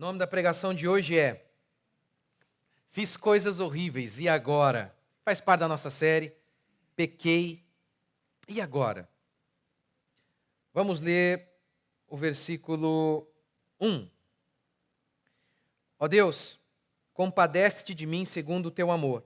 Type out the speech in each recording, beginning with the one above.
nome da pregação de hoje é Fiz coisas horríveis, e agora? Faz parte da nossa série, Pequei, e agora? Vamos ler o versículo 1. Ó Deus, compadece-te de mim segundo o teu amor.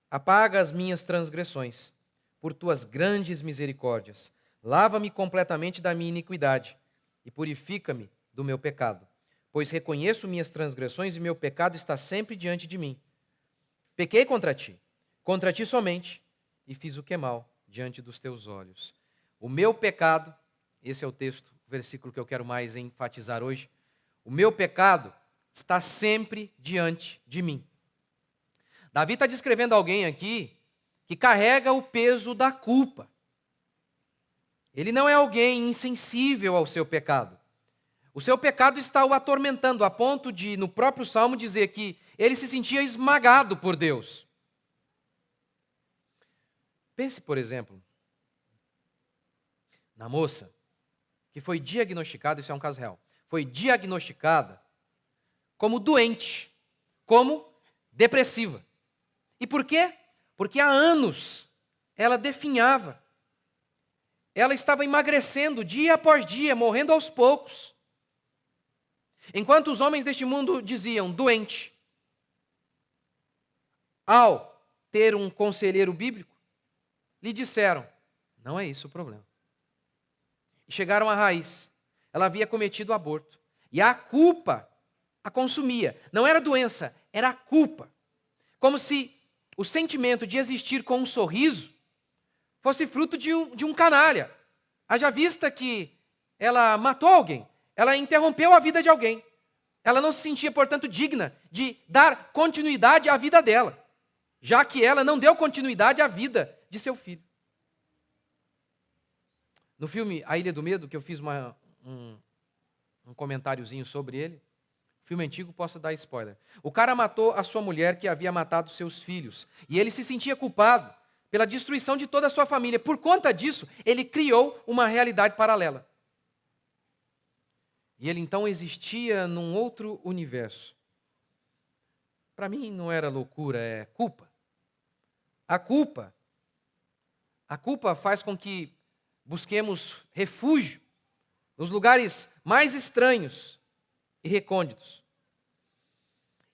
Apaga as minhas transgressões, por tuas grandes misericórdias. Lava-me completamente da minha iniquidade e purifica-me do meu pecado. Pois reconheço minhas transgressões e meu pecado está sempre diante de mim. Pequei contra ti somente, e fiz o que é mal diante dos teus olhos. O meu pecado, esse é o texto, o versículo que eu quero mais enfatizar hoje. O meu pecado está sempre diante de mim. Davi está descrevendo alguém aqui que carrega o peso da culpa. Ele não é alguém insensível ao seu pecado. O seu pecado está o atormentando, a ponto de, no próprio Salmo, dizer que ele se sentia esmagado por Deus. Pense, por exemplo, na moça que foi diagnosticada, isso é um caso real, foi diagnosticada como doente, como depressiva. E por quê? Porque há anos ela definhava. Ela estava emagrecendo dia após dia, morrendo aos poucos. Enquanto os homens deste mundo diziam doente, ao ter um conselheiro bíblico, lhe disseram, não é isso o problema. E chegaram à raiz. Ela havia cometido aborto. E a culpa a consumia. Não era doença, era a culpa. Como se o sentimento de existir com um sorriso fosse fruto de um canalha. Haja vista que ela matou alguém. Ela interrompeu a vida de alguém. Ela não se sentia, portanto, digna de dar continuidade à vida dela, já que ela não deu continuidade à vida de seu filho. No filme A Ilha do Medo, que eu fiz um comentáriozinho sobre ele, filme antigo, posso dar spoiler. O cara matou a sua mulher que havia matado seus filhos, e ele se sentia culpado pela destruição de toda a sua família. Por conta disso, ele criou uma realidade paralela. E ele então existia num outro universo. Para mim não era loucura, é culpa. A culpa faz com que busquemos refúgio nos lugares mais estranhos e recônditos.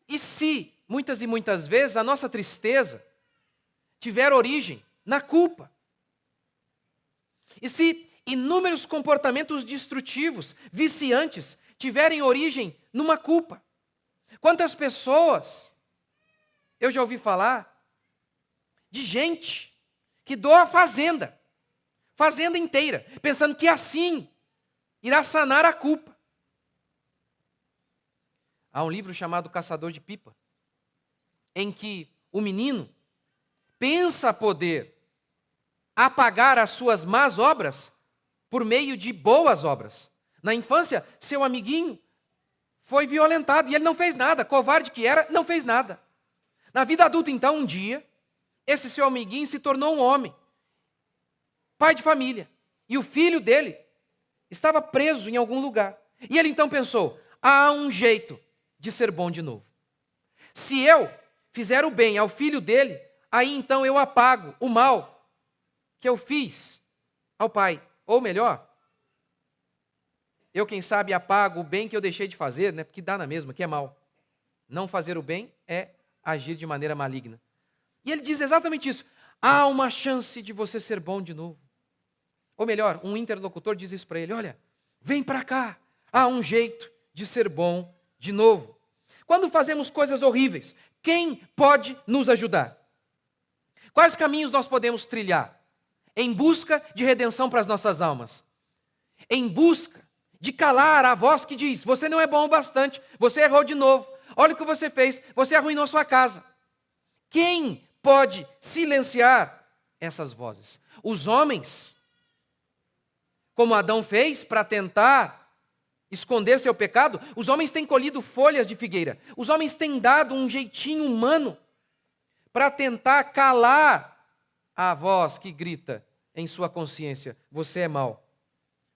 E se, muitas e muitas vezes, a nossa tristeza tiver origem na culpa? E se inúmeros comportamentos destrutivos, viciantes, tiverem origem numa culpa? Quantas pessoas eu já ouvi falar de gente que doa a fazenda inteira, pensando que assim irá sanar a culpa. Há um livro chamado Caçador de Pipa, em que o menino pensa poder apagar as suas más obras por meio de boas obras. Na infância, seu amiguinho foi violentado e ele não fez nada, covarde que era, não fez nada. Na vida adulta, então, um dia, esse seu amiguinho se tornou um homem, pai de família, e o filho dele estava preso em algum lugar. E ele então pensou, há um jeito de ser bom de novo. Se eu fizer o bem ao filho dele, aí então eu apago o mal que eu fiz ao pai. Ou melhor, eu, quem sabe, apago o bem que eu deixei de fazer, né? Porque dá na mesma, que é mal. Não fazer o bem é agir de maneira maligna. E ele diz exatamente isso. Há uma chance de você ser bom de novo. Ou melhor, um interlocutor diz isso para ele. Olha, vem para cá. Há um jeito de ser bom de novo. Quando fazemos coisas horríveis, quem pode nos ajudar? Quais caminhos nós podemos trilhar? Em busca de redenção para as nossas almas. Em busca de calar a voz que diz, você não é bom o bastante, você errou de novo, olha o que você fez, você arruinou a sua casa. Quem pode silenciar essas vozes? Os homens, como Adão fez para tentar esconder seu pecado, os homens têm colhido folhas de figueira, os homens têm dado um jeitinho humano para tentar calar a voz que grita em sua consciência, você é mau.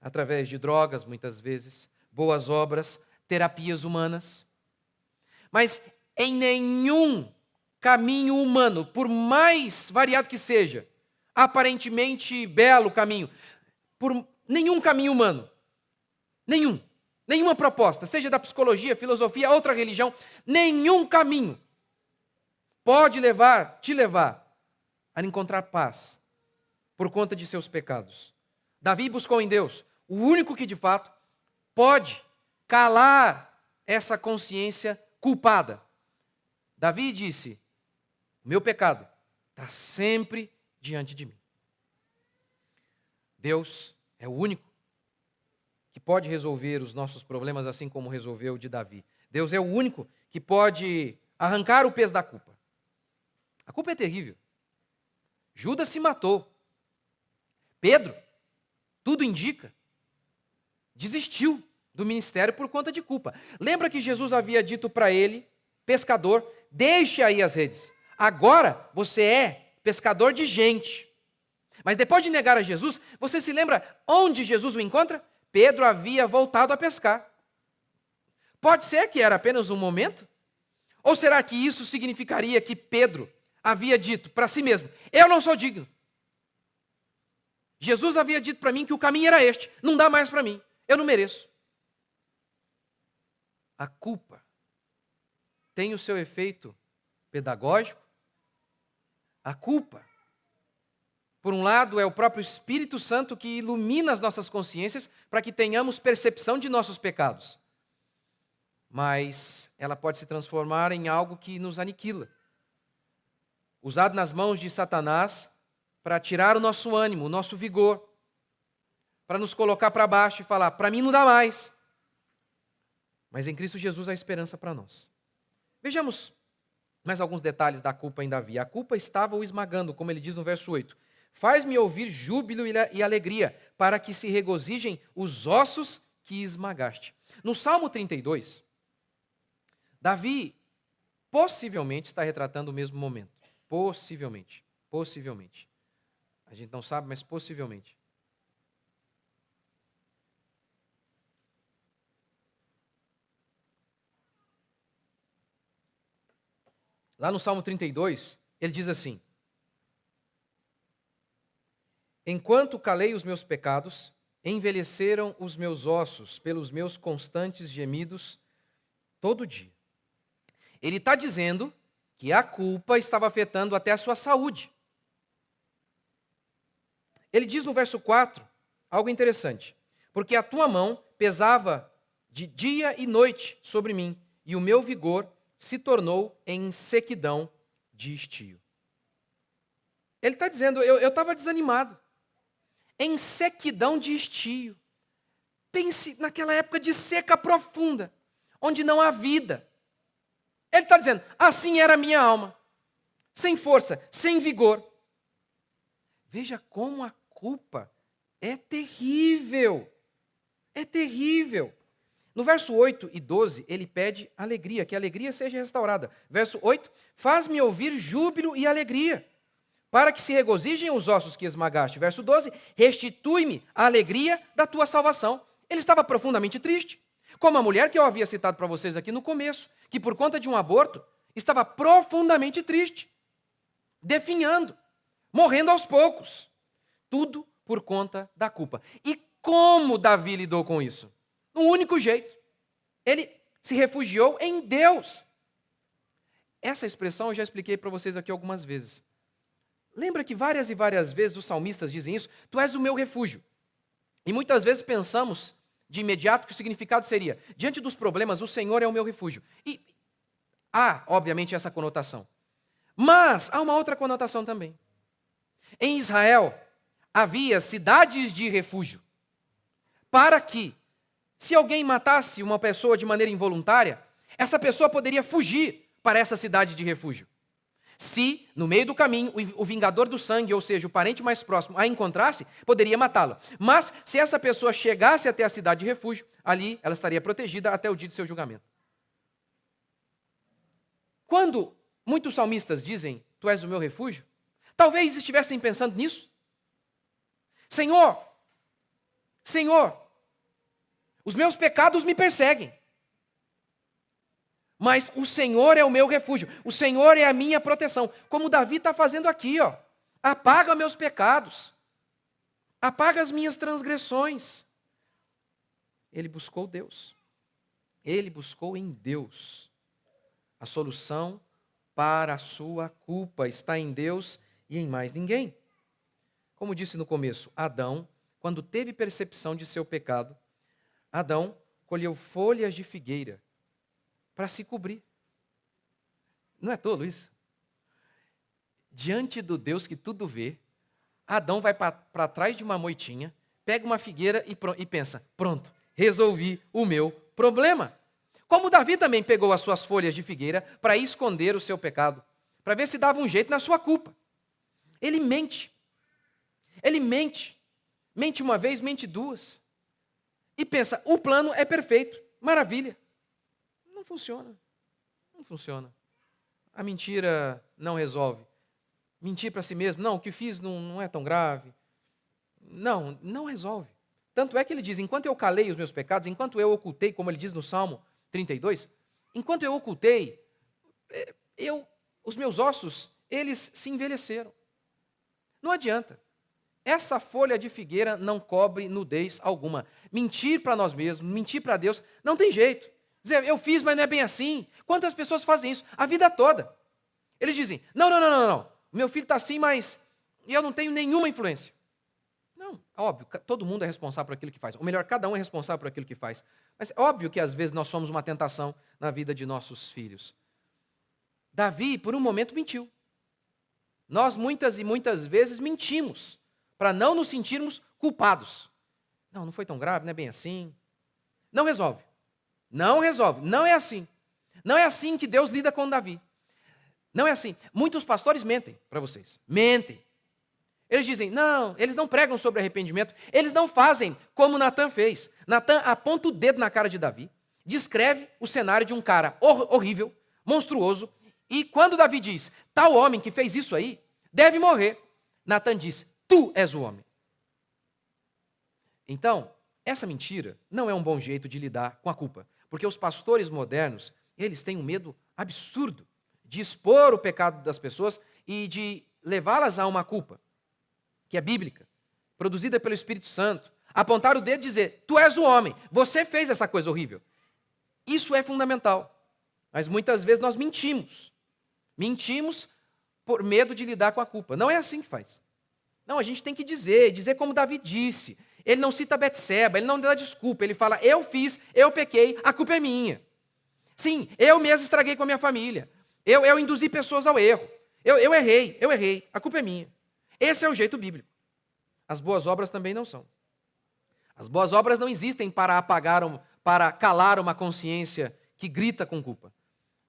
Através de drogas, muitas vezes, boas obras, terapias humanas. Mas em nenhum caminho humano, por mais variado que seja, aparentemente belo caminho, por nenhum caminho humano, nenhuma proposta, seja da psicologia, filosofia, outra religião, nenhum caminho pode te levar a encontrar paz por conta de seus pecados. Davi buscou em Deus o único que de fato pode calar essa consciência culpada. Davi disse: o meu pecado está sempre diante de mim. Deus é o único que pode resolver os nossos problemas assim como resolveu o de Davi. Deus é o único que pode arrancar o peso da culpa. A culpa é terrível. Judas se matou. Pedro, tudo indica, desistiu do ministério por conta de culpa. Lembra que Jesus havia dito para ele, pescador, deixe aí as redes. Agora você é pescador de gente. Mas depois de negar a Jesus, você se lembra onde Jesus o encontra? Pedro havia voltado a pescar. Pode ser que era apenas um momento? Ou será que isso significaria que Pedro havia dito para si mesmo: eu não sou digno? Jesus havia dito para mim que o caminho era este, não dá mais para mim, eu não mereço. A culpa tem o seu efeito pedagógico. A culpa, por um lado, é o próprio Espírito Santo que ilumina as nossas consciências para que tenhamos percepção de nossos pecados. Mas ela pode se transformar em algo que nos aniquila. Usado nas mãos de Satanás para tirar o nosso ânimo, o nosso vigor, para nos colocar para baixo e falar: para mim não dá mais. Mas em Cristo Jesus há esperança para nós. Vejamos mais alguns detalhes da culpa em Davi. A culpa estava o esmagando, como ele diz no verso 8. Faz-me ouvir júbilo e alegria, para que se regozijem os ossos que esmagaste. No Salmo 32, Davi possivelmente está retratando o mesmo momento. Possivelmente. A gente não sabe, mas possivelmente. Lá no Salmo 32, ele diz assim: enquanto calei os meus pecados, envelheceram os meus ossos pelos meus constantes gemidos todo dia. Ele está dizendo que a culpa estava afetando até a sua saúde. Ele diz no verso 4 algo interessante: porque a tua mão pesava de dia e noite sobre mim, e o meu vigor se tornou em sequidão de estio. Ele está dizendo: eu estava desanimado, em sequidão de estio. Pense naquela época de seca profunda, onde não há vida. Ele está dizendo: assim era a minha alma, sem força, sem vigor. Veja como a culpa é terrível. É terrível. No verso 8 e 12, ele pede alegria, que a alegria seja restaurada. Verso 8, faz-me ouvir júbilo e alegria, para que se regozijem os ossos que esmagaste. Verso 12, restitui-me a alegria da tua salvação. Ele estava profundamente triste, como a mulher que eu havia citado para vocês aqui no começo, que por conta de um aborto, estava profundamente triste, definhando, morrendo aos poucos. Tudo por conta da culpa. E como Davi lidou com isso? Um único jeito. Ele se refugiou em Deus. Essa expressão eu já expliquei para vocês aqui algumas vezes. Lembra que várias e várias vezes os salmistas dizem isso? Tu és o meu refúgio. E muitas vezes pensamos de imediato que o significado seria: diante dos problemas, o Senhor é o meu refúgio. E há, obviamente, essa conotação. Mas há uma outra conotação também. Em Israel, havia cidades de refúgio, para que, se alguém matasse uma pessoa de maneira involuntária, essa pessoa poderia fugir para essa cidade de refúgio. Se, no meio do caminho, o vingador do sangue, ou seja, o parente mais próximo, a encontrasse, poderia matá-la. Mas, se essa pessoa chegasse até a cidade de refúgio, ali ela estaria protegida até o dia de seu julgamento. Quando muitos salmistas dizem: tu és o meu refúgio, talvez estivessem pensando nisso. Senhor, os meus pecados me perseguem. Mas o Senhor é o meu refúgio, o Senhor é a minha proteção. Como Davi está fazendo aqui, ó. Apaga meus pecados, apaga as minhas transgressões. Ele buscou Deus. Ele buscou em Deus. A solução para a sua culpa está em Deus e em mais ninguém. Como disse no começo, Adão, quando teve percepção de seu pecado, Adão colheu folhas de figueira para se cobrir. Não é tolo isso? Diante do Deus que tudo vê, Adão vai para trás de uma moitinha, pega uma figueira e pensa, pronto, resolvi o meu problema. Como Davi também pegou as suas folhas de figueira para esconder o seu pecado, para ver se dava um jeito na sua culpa. Ele mente. Ele mente. Mente uma vez, mente duas. E pensa, o plano é perfeito, maravilha. Não funciona. Não funciona. A mentira não resolve. Mentir para si mesmo, não, o que fiz não é tão grave. Não, não resolve. Tanto é que ele diz, enquanto eu calei os meus pecados, enquanto eu ocultei, como ele diz no Salmo 32, enquanto eu ocultei, os meus ossos, eles se envelheceram. Não adianta. Essa folha de figueira não cobre nudez alguma. Mentir para nós mesmos, mentir para Deus, não tem jeito. Dizer, eu fiz, mas não é bem assim. Quantas pessoas fazem isso? A vida toda. Eles dizem, não. Meu filho está assim, mas eu não tenho nenhuma influência. Não, óbvio, todo mundo é responsável por aquilo que faz. Ou melhor, cada um é responsável por aquilo que faz. Mas é óbvio que às vezes nós somos uma tentação na vida de nossos filhos. Davi, por um momento, mentiu. Nós muitas e muitas vezes mentimos para não nos sentirmos culpados. Não foi tão grave, não é bem assim. Não resolve. Não resolve. Não é assim. Não é assim que Deus lida com Davi. Não é assim. Muitos pastores mentem para vocês. Mentem. Eles dizem, não, eles não pregam sobre arrependimento. Eles não fazem como Natan fez. Natan aponta o dedo na cara de Davi, descreve o cenário de um cara horrível, monstruoso, e quando Davi diz, tal homem que fez isso aí, deve morrer, Natan diz, tu és o homem. Então, essa mentira não é um bom jeito de lidar com a culpa, porque os pastores modernos, eles têm um medo absurdo de expor o pecado das pessoas e de levá-las a uma culpa, que é bíblica, produzida pelo Espírito Santo, apontar o dedo e dizer, tu és o homem, você fez essa coisa horrível. Isso é fundamental, mas muitas vezes nós mentimos. Mentimos por medo de lidar com a culpa. Não é assim que faz. Não, a gente tem que dizer como Davi disse. Ele não cita Betseba, ele não dá desculpa, ele fala, eu fiz, eu pequei, a culpa é minha. Sim, eu mesmo estraguei com a minha família. Eu induzi pessoas ao erro. Eu errei, a culpa é minha. Esse é o jeito bíblico. As boas obras também não são. As boas obras não existem para calar uma consciência que grita com culpa.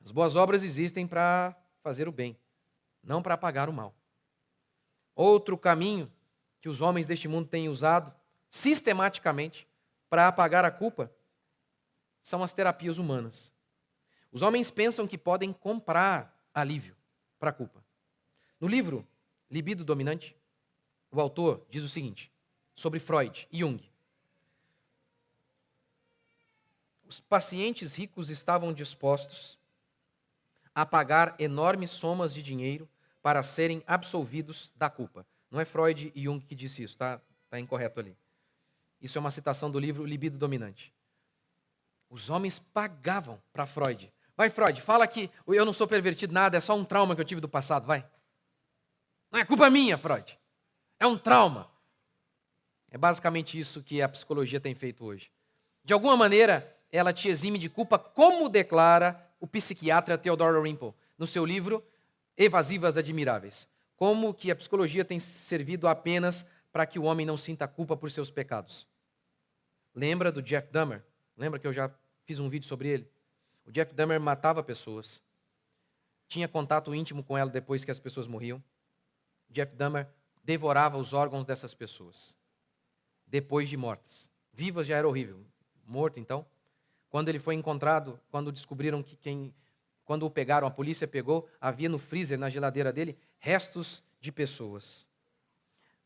As boas obras existem para fazer o bem, não para apagar o mal. Outro caminho que os homens deste mundo têm usado sistematicamente para apagar a culpa são as terapias humanas. Os homens pensam que podem comprar alívio para a culpa. No livro Libido Dominante, o autor diz o seguinte, sobre Freud e Jung. Os pacientes ricos estavam dispostos a pagar enormes somas de dinheiro para serem absolvidos da culpa. Não é Freud e Jung que disse isso, tá incorreto ali. Isso é uma citação do livro Libido Dominante. Os homens pagavam para Freud. Vai, Freud, fala que eu não sou pervertido nada, é só um trauma que eu tive do passado, vai. Não é culpa minha, Freud. É um trauma. É basicamente isso que a psicologia tem feito hoje. De alguma maneira, ela te exime de culpa, como declara o psiquiatra Theodore Rimple no seu livro Evasivas Admiráveis. Como que a psicologia tem servido apenas para que o homem não sinta culpa por seus pecados. Lembra do Jeff Dahmer? Lembra que eu já fiz um vídeo sobre ele? O Jeff Dahmer matava pessoas. Tinha contato íntimo com ela depois que as pessoas morriam. Jeff Dahmer devorava os órgãos dessas pessoas, depois de mortas. Vivas já era horrível. Morto, então. Quando ele foi encontrado, quando descobriram quando o pegaram, a polícia pegou, havia no freezer, na geladeira dele, restos de pessoas.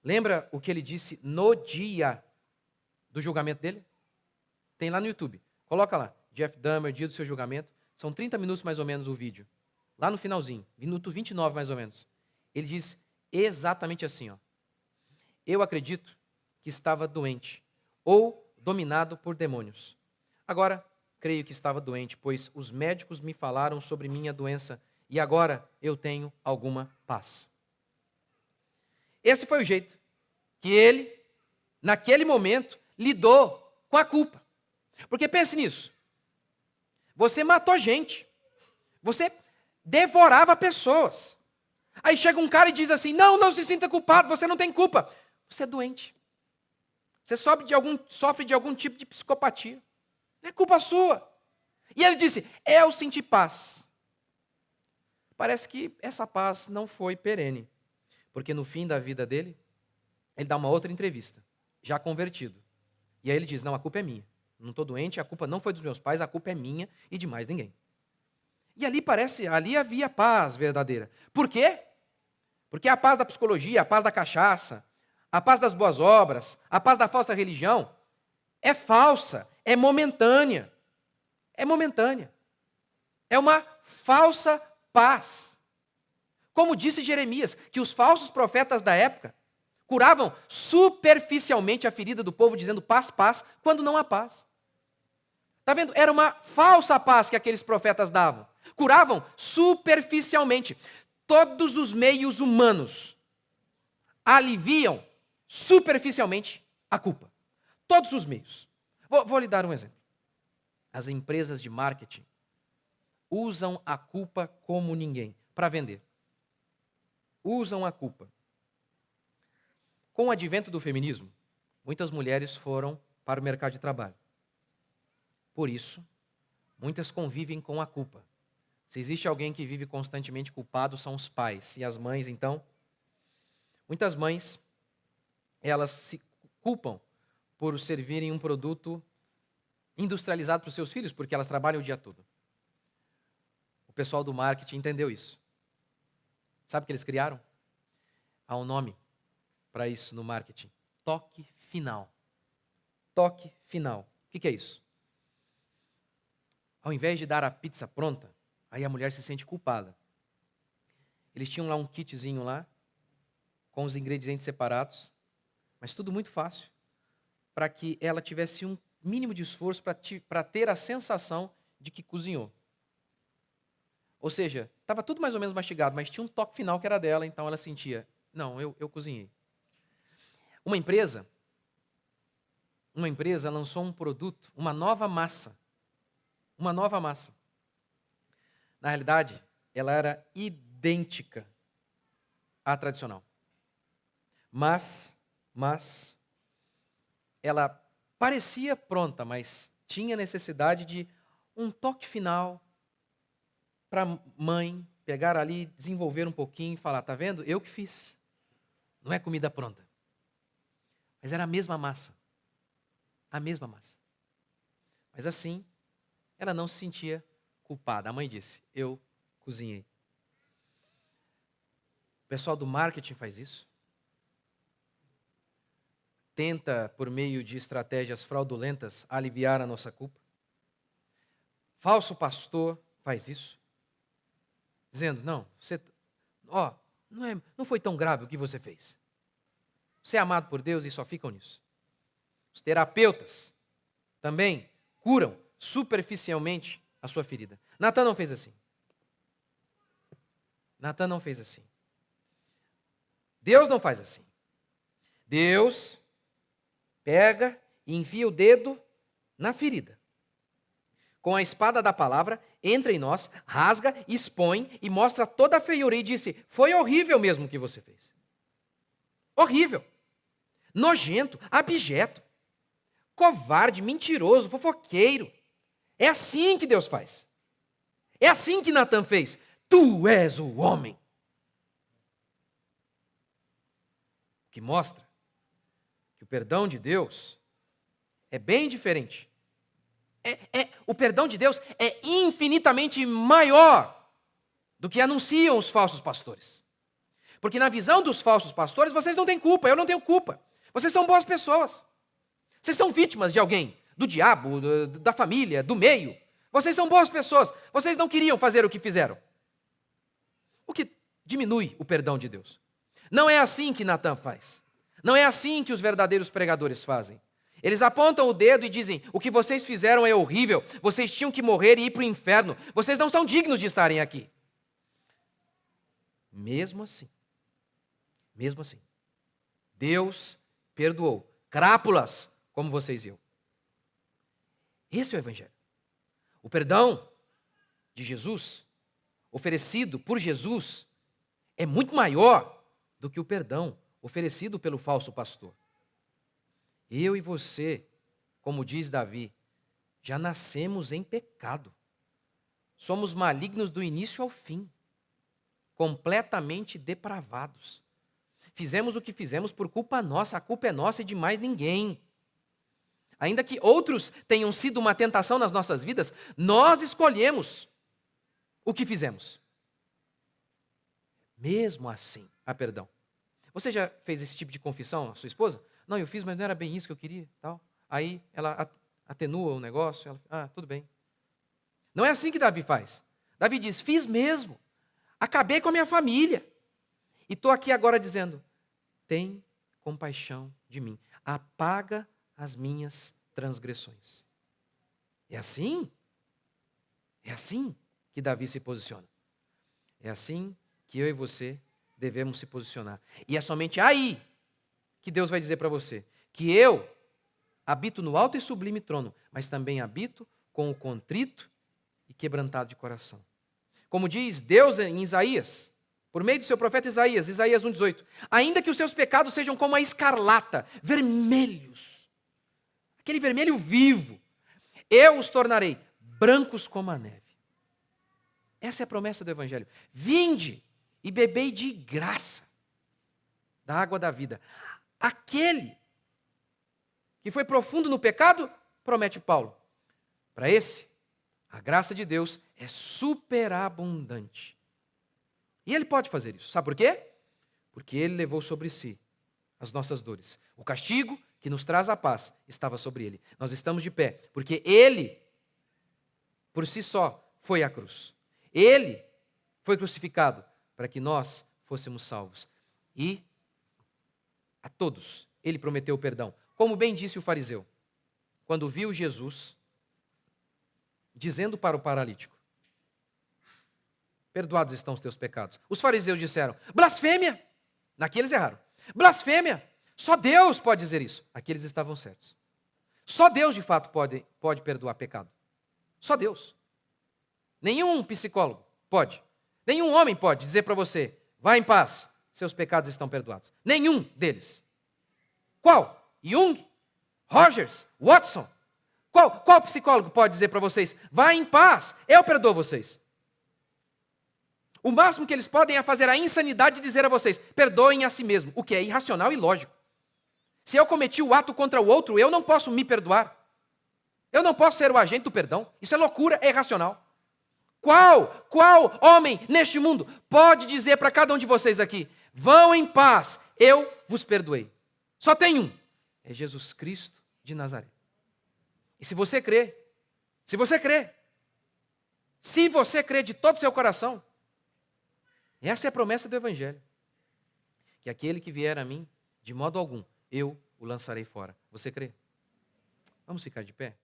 Lembra o que ele disse no dia do julgamento dele? Tem lá no YouTube. Coloca lá, Jeff Dahmer, dia do seu julgamento. São 30 minutos mais ou menos o vídeo. Lá no finalzinho, minuto 29 mais ou menos. Ele diz exatamente assim, ó. Eu acredito que estava doente ou dominado por demônios. Agora, creio que estava doente, pois os médicos me falaram sobre minha doença e agora eu tenho alguma paz. Esse foi o jeito que ele, naquele momento, lidou com a culpa. Porque pense nisso. Você matou gente. Você devorava pessoas. Aí chega um cara e diz assim, não se sinta culpado, você não tem culpa. Você é doente. Você sofre de algum tipo de psicopatia. Não é culpa sua. E ele disse, eu senti paz. Parece que essa paz não foi perene. Porque no fim da vida dele, ele dá uma outra entrevista, já convertido. E aí ele diz, não, a culpa é minha. Não estou doente, a culpa não foi dos meus pais, a culpa é minha e de mais ninguém. E ali havia paz verdadeira. Por quê? Porque a paz da psicologia, a paz da cachaça, a paz das boas obras, a paz da falsa religião, é falsa, é momentânea. É momentânea. É uma falsa paz. Como disse Jeremias, que os falsos profetas da época curavam superficialmente a ferida do povo, dizendo paz, paz, quando não há paz. Está vendo? Era uma falsa paz que aqueles profetas davam. Curavam superficialmente. Todos os meios humanos aliviam superficialmente a culpa. Todos os meios. Vou lhe dar um exemplo. As empresas de marketing usam a culpa como ninguém para vender. Usam a culpa. Com o advento do feminismo, muitas mulheres foram para o mercado de trabalho. Por isso, muitas convivem com a culpa. Se existe alguém que vive constantemente culpado, são os pais. E as mães, então? Muitas mães, elas se culpam por servirem um produto industrializado para os seus filhos, porque elas trabalham o dia todo. O pessoal do marketing entendeu isso. Sabe o que eles criaram? Há um nome para isso no marketing. Toque final. Toque final. O que é isso? Ao invés de dar a pizza pronta, aí a mulher se sente culpada. Eles tinham lá um kitzinho lá, com os ingredientes separados, mas tudo muito fácil, para que ela tivesse um mínimo de esforço para ter a sensação de que cozinhou. Ou seja, estava tudo mais ou menos mastigado, mas tinha um toque final que era dela, então ela sentia, não, eu cozinhei. Uma empresa lançou um produto, uma nova massa. Uma nova massa. Na realidade, ela era idêntica à tradicional. Mas ela parecia pronta, mas tinha necessidade de um toque final para a mãe pegar ali, desenvolver um pouquinho e falar, tá vendo? Eu que fiz. Não é comida pronta. Mas era a mesma massa. A mesma massa. Mas assim, ela não se sentia culpada. A mãe disse, eu cozinhei. O pessoal do marketing faz isso. Tenta, por meio de estratégias fraudulentas, aliviar a nossa culpa. Falso pastor faz isso. Dizendo, não, não foi tão grave o que você fez. Você é amado por Deus e só ficam nisso. Os terapeutas também curam superficialmente a sua ferida. Natan não fez assim. Natan não fez assim. Deus não faz assim. Deus pega e enfia o dedo na ferida. Com a espada da palavra, entra em nós, rasga, expõe e mostra toda a feiura e disse, foi horrível mesmo o que você fez. Horrível. Nojento, abjeto, covarde, mentiroso, fofoqueiro. É assim que Deus faz. É assim que Natan fez. Tu és o homem. O que mostra que o perdão de Deus é bem diferente. O perdão de Deus é infinitamente maior do que anunciam os falsos pastores. Porque na visão dos falsos pastores, vocês não têm culpa, eu não tenho culpa. Vocês são boas pessoas. Vocês são vítimas de alguém, do diabo, da família, do meio. Vocês são boas pessoas. Vocês não queriam fazer o que fizeram. O que diminui o perdão de Deus. Não é assim que Natan faz. Não é assim que os verdadeiros pregadores fazem. Eles apontam o dedo e dizem: o que vocês fizeram é horrível. Vocês tinham que morrer e ir para o inferno. Vocês não são dignos de estarem aqui. Mesmo assim, Deus perdoou crápulas como vocês e eu. Esse é o Evangelho. O perdão de Jesus, oferecido por Jesus, é muito maior do que o perdão oferecido pelo falso pastor. Eu e você, como diz Davi, já nascemos em pecado. Somos malignos do início ao fim, completamente depravados. Fizemos o que fizemos por culpa nossa, a culpa é nossa e de mais ninguém. Ainda que outros tenham sido uma tentação nas nossas vidas, nós escolhemos o que fizemos. Mesmo assim, perdão. Você já fez esse tipo de confissão à sua esposa? Não, eu fiz, mas não era bem isso que eu queria, tal. Aí ela atenua o negócio, tudo bem. Não é assim que Davi faz. Davi diz: fiz mesmo, acabei com a minha família. E estou aqui agora dizendo: tem compaixão de mim, apaga as minhas transgressões. É assim que Davi se posiciona. É assim que eu e você devemos se posicionar. E é somente aí que Deus vai dizer para você que eu habito no alto e sublime trono, mas também habito com o contrito e quebrantado de coração. Como diz Deus em Isaías, por meio do seu profeta Isaías 1,18, ainda que os seus pecados sejam como a escarlata, vermelhos, aquele vermelho vivo, eu os tornarei brancos como a neve. Essa é a promessa do Evangelho. Vinde e bebei de graça da água da vida. Aquele que foi profundo no pecado, promete Paulo, para esse, a graça de Deus é superabundante. E ele pode fazer isso. Sabe por quê? Porque ele levou sobre si as nossas dores. O castigo que nos traz a paz estava sobre ele. Nós estamos de pé, porque ele, por si só, foi à cruz. Ele foi crucificado para que nós fôssemos salvos. E a todos ele prometeu perdão. Como bem disse o fariseu, quando viu Jesus dizendo para o paralítico: perdoados estão os teus pecados. Os fariseus disseram: blasfêmia! Naquele eles erraram. Blasfêmia! Só Deus pode dizer isso. Aqui eles estavam certos. Só Deus, de fato, pode perdoar pecado. Só Deus. Nenhum psicólogo pode. Nenhum homem pode dizer para você: vá em paz, seus pecados estão perdoados. Nenhum deles. Qual? Jung? Rogers? Watson? Qual psicólogo pode dizer para vocês: vá em paz, eu perdoo vocês? O máximo que eles podem é fazer a insanidade de dizer a vocês: perdoem a si mesmo, o que é irracional e ilógico. Se eu cometi o ato contra o outro, eu não posso me perdoar. Eu não posso ser o agente do perdão. Isso é loucura, é irracional. Qual homem neste mundo pode dizer para cada um de vocês aqui: vão em paz, eu vos perdoei? Só tem um, é Jesus Cristo de Nazaré. E se você crê de todo o seu coração, essa é a promessa do Evangelho. Que aquele que vier a mim, de modo algum, eu o lançarei fora. Você crê? Vamos ficar de pé?